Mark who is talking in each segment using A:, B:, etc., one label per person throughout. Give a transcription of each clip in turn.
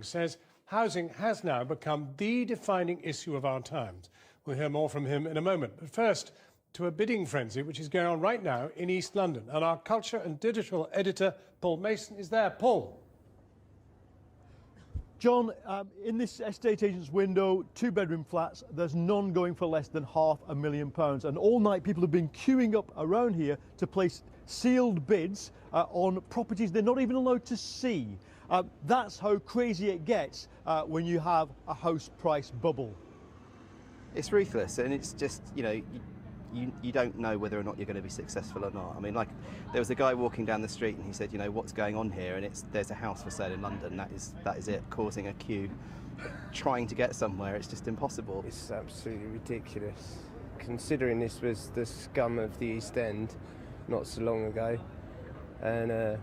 A: says housing has now become the defining issue of our times. We'll hear more from him in a moment. But first, to a bidding frenzy which is going on right now in East London. And our culture and digital editor, Paul Mason, is there. Paul.
B: John, in this estate agent's window, 2-bedroom flats, there's none going for less than £500,000. And all night people have been queuing up around here to place sealed bids on properties they're not even allowed to see. That's how crazy it gets when you have a house price bubble.
C: It's ruthless, and it's just, you don't know whether or not you're going to be successful or not. I mean, like, there was a guy walking down the street and he said, what's going on here? And there's a house for sale in London. That is it, causing a queue. Trying to get somewhere, it's just impossible.
D: It's absolutely ridiculous. Considering this was the scum of the East End not so long ago, and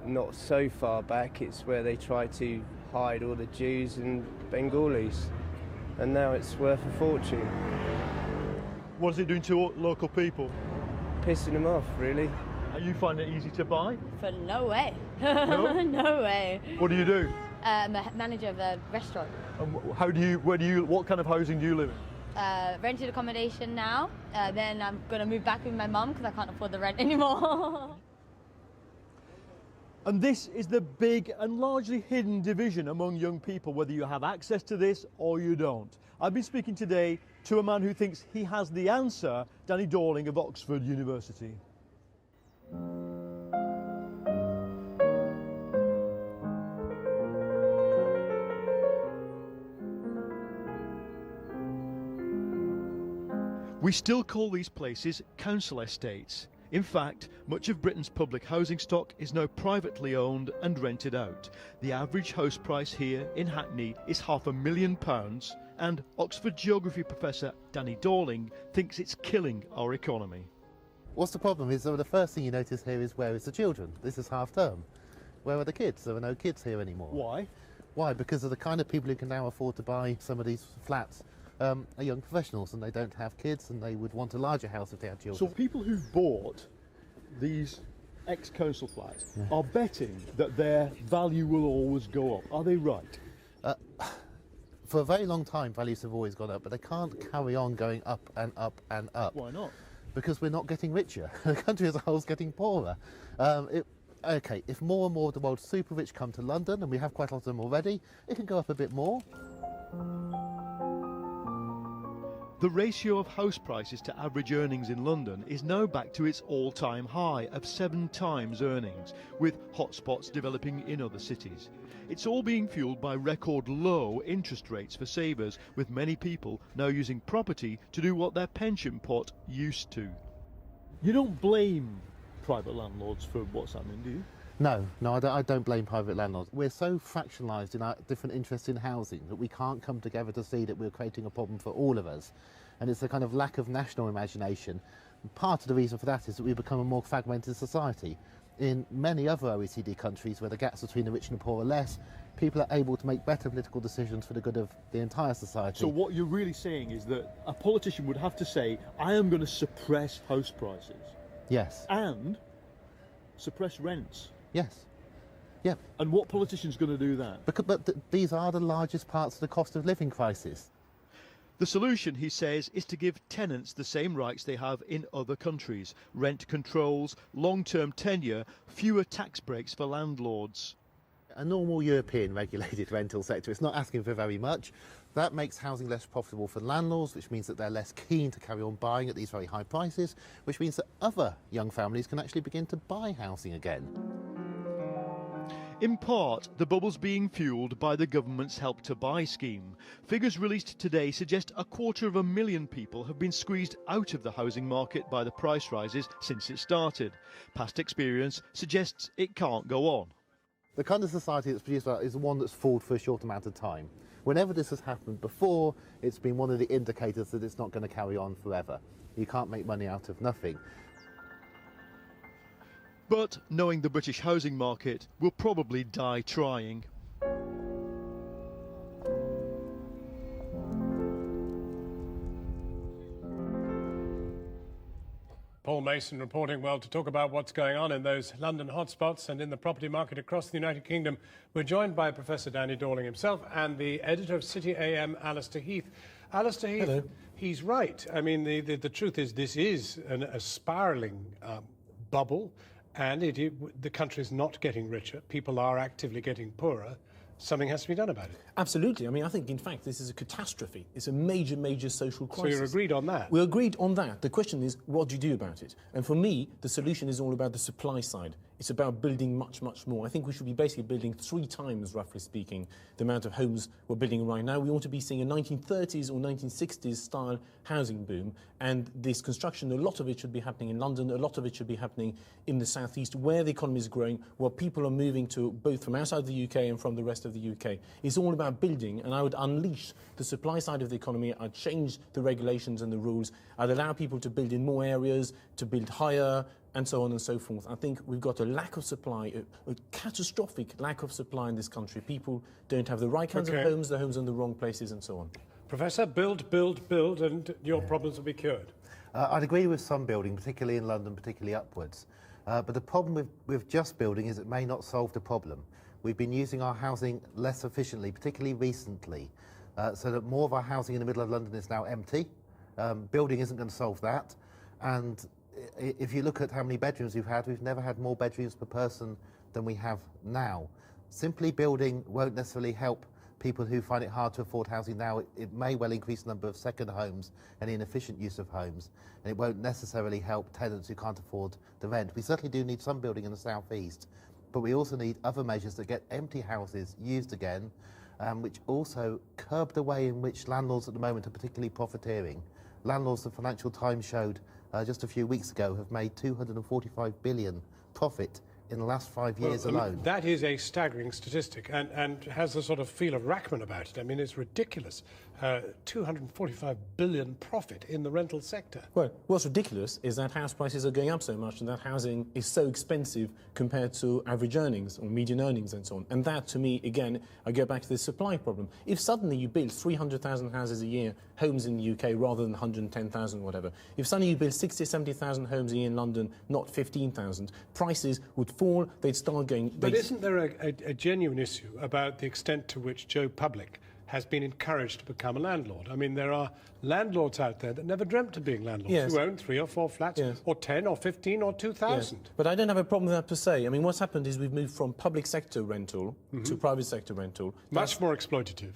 D: not so far back, it's where they tried to hide all the Jews and Bengalis, and now it's worth a fortune.
B: What is it doing to local people?
D: Pissing them off, really.
B: Are you finding it easy to buy?
E: For no way.
B: No?
E: No way.
B: What do you do?
E: I'm a manager of a restaurant.
B: And what kind of housing do you live in?
E: Rented accommodation now. Then I'm going to move back with my mum because I can't afford the rent anymore.
B: And this is the big and largely hidden division among young people, whether you have access to this or you don't. I've been speaking today to a man who thinks he has the answer, Danny Dorling of Oxford University. We still call these places council estates. In fact, much of Britain's public housing stock is now privately owned and rented out. The average house price here in Hackney is £500,000, and Oxford geography professor Danny Dorling thinks it's killing our economy.
F: What's the problem is the first thing you notice here is where is the children? This is half term. Where are the kids? There are no kids here anymore.
B: Why?
F: Why? Because of the kind of people who can now afford to buy some of these flats are young professionals, and they don't have kids, and they would want a larger house if they had children.
B: So people who bought these ex-council flats are betting that their value will always go up. Are they right?
F: For a very long time, values have always gone up, but they can't carry on going up and up and up.
B: Why not?
F: Because we're not getting richer. The country as a whole is getting poorer. Okay, if more and more of the world's super rich come to London, and we have quite a lot of them already, it can go up a bit more.
B: The ratio of house prices to average earnings in London is now back to its all-time high of 7 times earnings, with hotspots developing in other cities. It's all being fueled by record low interest rates for savers, with many people now using property to do what their pension pot used to. You don't blame private landlords for what's happening, do you?
F: No, I don't blame private landlords. We're so fractionalised in our different interests in housing that we can't come together to see that we're creating a problem for all of us. And it's a kind of lack of national imagination. Part of the reason for that is that we've become a more fragmented society. In many other OECD countries where the gaps between the rich and the poor are less, people are able to make better political decisions for the good of the entire society.
B: So what you're really saying is that a politician would have to say, I am going to suppress house prices.
F: Yes.
B: And suppress rents.
F: Yes. Yeah.
B: And what politician's going to do that?
F: But these are the largest parts of the cost of living crisis.
B: The solution, he says, is to give tenants the same rights they have in other countries. Rent controls, long-term tenure, fewer tax breaks for landlords.
F: A normal European regulated rental sector, it's not asking for very much. That makes housing less profitable for landlords, which means that they're less keen to carry on buying at these very high prices, which means that other young families can actually begin to buy housing again.
B: In part, the bubble's being fuelled by the government's Help to Buy scheme. Figures released today suggest 250,000 people have been squeezed out of the housing market by the price rises since it started. Past experience suggests it can't go on.
F: The kind of society that's produced that is the one that's falled for a short amount of time. Whenever this has happened before, it's been one of the indicators that it's not going to carry on forever. You can't make money out of nothing.
B: But knowing the British housing market, will probably die trying.
A: Paul Mason reporting well to talk about what's going on in those London hotspots and in the property market across the United Kingdom. We're joined by Professor Danny Dorling himself and the editor of City AM, Alistair Heath. Alistair Heath,
G: hello.
A: He's right. I mean, the truth is this is a spiralling bubble, and the country's not getting richer. People are actively getting poorer. Something has to be done about it.
G: Absolutely. I mean, I think, in fact, this is a catastrophe. It's a major, major social crisis.
A: So you're agreed on that?
G: We're agreed on that. The question is, what do you do about it? And for me, the solution is all about the supply side. It's about building much, much more. I think we should be basically building 3 times, roughly speaking, the amount of homes we're building right now. We ought to be seeing a 1930s or 1960s style housing boom. And this construction, a lot of it should be happening in London, a lot of it should be happening in the southeast, where the economy is growing, where people are moving to, both from outside the UK and from the rest of the UK. It's all about building, and I would unleash the supply side of the economy. I'd change the regulations and the rules. I'd allow people to build in more areas, to build higher, and so on and so forth. I think we've got a lack of supply, a catastrophic lack of supply in this country. People don't have the right kinds of homes, the homes in the wrong places, and so on.
A: Professor, build, build, build, and your problems will be cured.
F: I'd agree with some building, particularly in London, particularly upwards. But the problem with just building is it may not solve the problem. We've been using our housing less efficiently, particularly recently, so that more of our housing in the middle of London is now empty. Building isn't going to solve that. And if you look at how many bedrooms we've never had more bedrooms per person than we have now. Simply building won't necessarily help people who find it hard to afford housing now. It may well increase the number of second homes and inefficient use of homes, and it won't necessarily help tenants who can't afford the rent. We certainly do need some building in the southeast, but we also need other measures that get empty houses used again, which also curb the way in which landlords at the moment are particularly profiteering. Landlords, the Financial Times showed just a few weeks ago, have made 245 billion profit in the last 5 years alone.
A: That is a staggering statistic, and has a sort of feel of Rachman about it. I mean, it's ridiculous. 245 billion profit in the rental sector.
G: Well, what's ridiculous is that house prices are going up so much and that housing is so expensive compared to average earnings or median earnings and so on. And that, to me, again, I go back to the supply problem. If suddenly you build 300,000 houses a year, homes in the UK, rather than 110,000, whatever, if suddenly you build 60, 70,000 homes a year in London, not 15,000, prices would fall, they'd start going...
A: But isn't there a genuine issue about the extent to which Joe Public has been encouraged to become a landlord? I mean, there are landlords out there that never dreamt of being landlords, who own 3 or 4 flats, or 10 or 15 or 2,000.
G: Yes. But I don't have a problem with that per se. I mean, what's happened is we've moved from public sector rental to private sector rental.
A: Much more exploitative.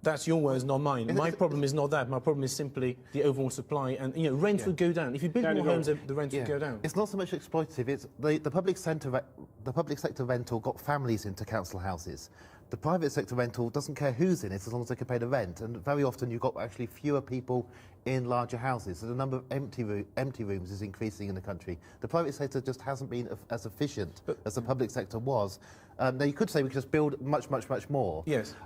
G: That's your words, not mine. My problem is not that. My problem is simply the overall supply, and rent would go down. If you build more homes, the rent would go down.
F: It's not so much exploitative. It's the public sector rental got families into council houses. The private sector rental doesn't care who's in it as long as they can pay the rent, and very often you've got actually fewer people in larger houses, so the number of empty rooms is increasing in the country. The private sector just hasn't been as efficient as the public sector was. Now you could say we could just build much, much, much more.
G: Yes.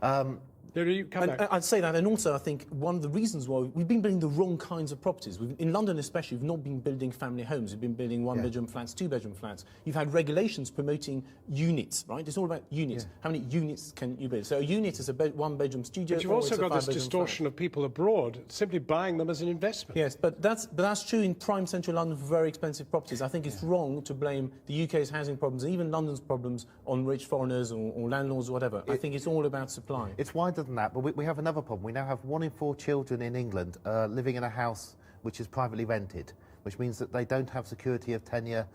A: I'd
G: say that, and also I think one of the reasons why we've been building the wrong kinds of properties. In London especially, we've not been building family homes. We've been building one-bedroom flats, 2-bedroom flats. You've had regulations promoting units, right? It's all about units. How many units can you build? So a unit is a 1-bedroom studio.
A: But you've also got this distortion of people abroad simply buying them as an investment.
G: Yes, but that's true in prime central London for very expensive properties. I think it's wrong to blame the UK's housing problems, even London's problems, on rich foreigners or landlords or whatever. I think it's all about supply.
F: It's wider than that, but we have another problem. We now have 1 in 4 children in England living in a house which is privately rented, which means that they don't have security of tenure,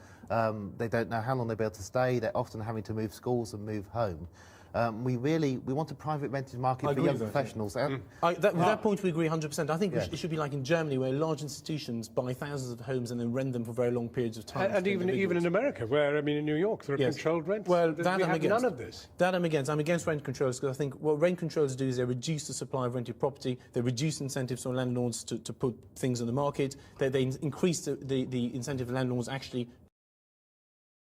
F: they don't know how long they'll be able to stay, they're often having to move schools and move home. We want a private rented market for young professionals.
G: With that point we agree 100%. I think it should be like in Germany, where large institutions buy thousands of homes and then rent them for very long periods of time.
A: And even in America, where, I mean, in New York, there are controlled rents.
G: Well,
A: we have none of this.
G: That I'm against. I'm against rent controls, because I think what rent controls do is they reduce the supply of rented property, they reduce incentives for landlords to put things on the market, they increase the incentive of landlords actually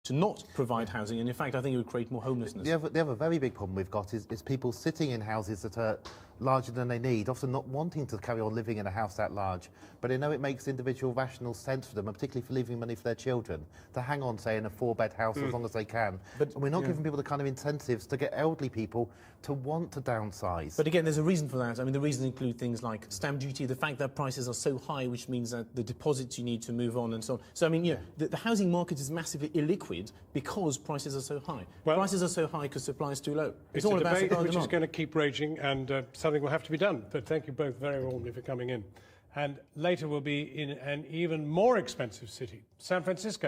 G: to not provide housing, and in fact I think it would create more homelessness.
F: The other very big problem we've got is people sitting in houses that are larger than they need, often not wanting to carry on living in a house that large, but they know it makes individual rational sense for them, and particularly for leaving money for their children, to hang on, say, in a 4-bed house as long as they can.
G: But,
F: and we're not giving people the kind of incentives to get elderly people to want to downsize.
G: But again, there's a reason for that. I mean, the reasons include things like stamp duty, the fact that prices are so high, which means that the deposits you need to move on and so on. So, I mean, you know, the housing market is massively illiquid because prices are so high.
A: Well,
G: prices are so high because supply is too low.
A: It's
G: all
A: a
G: about
A: debate
G: supply and
A: which is
G: demand.
A: going to keep raging, and something will have to be done. But thank you both very warmly for coming in. And later we'll be in an even more expensive city, San Francisco.